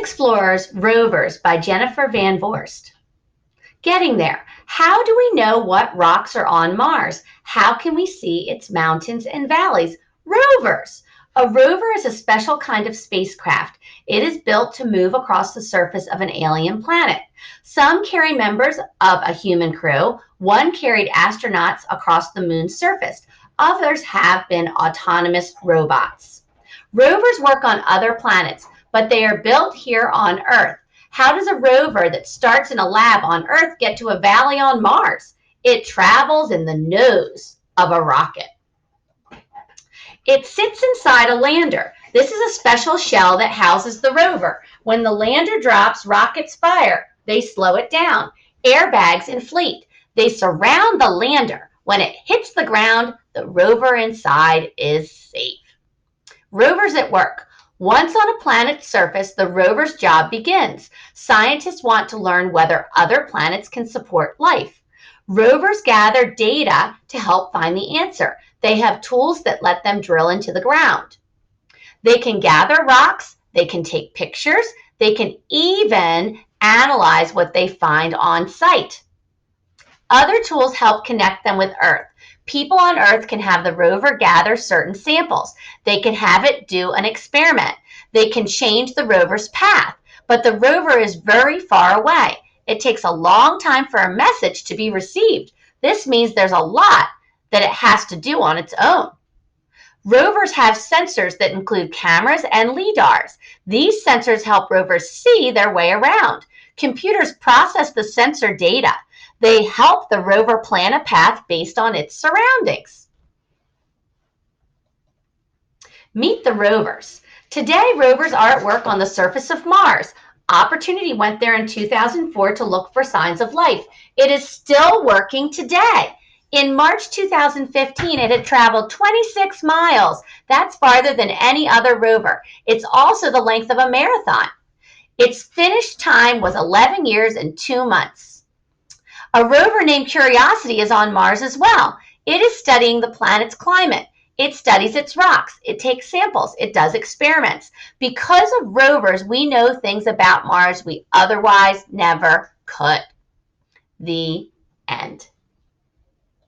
Explorers, Rovers by Jennifer VanVoorst. Getting there. How do we know what rocks are on Mars? How can we see its mountains and valleys? Rovers. A rover is a special kind of spacecraft. It is built to move across the surface of an alien planet. Some carry members of a human crew. One carried astronauts across the moon's surface. Others have been autonomous robots. Rovers work on other planets, but they are built here on Earth. How does a rover that starts in a lab on Earth get to a valley on Mars? It travels in the nose of a rocket. It sits inside a lander. This is a special shell that houses the rover. When the lander drops, rockets fire. They slow it down. Airbags inflate. They surround the lander. When it hits the ground, the rover inside is safe. Rovers at work. Once on a planet's surface, the rover's job begins. Scientists want to learn whether other planets can support life. Rovers gather data to help find the answer. They have tools that let them drill into the ground. They can gather rocks, they can take pictures, they can even analyze what they find on site. Other tools help connect them with Earth. People on Earth can have the rover gather certain samples. They can have it do an experiment. They can change the rover's path, but the rover is very far away. It takes a long time for a message to be received. This means there's a lot that it has to do on its own. Rovers have sensors that include cameras and lidars. These sensors help rovers see their way around. Computers process the sensor data. They help the rover plan a path based on its surroundings. Meet the rovers. Today, rovers are at work on the surface of Mars. Opportunity went there in 2004 to look for signs of life. It is still working today. In March 2015, it had traveled 26 miles. That's farther than any other rover. It's also the length of a marathon. Its finished time was 11 years and 2 months. A rover named Curiosity is on Mars as well. It is studying the planet's climate. It studies its rocks. It takes samples. It does experiments. Because of rovers, we know things about Mars we otherwise never could. The end.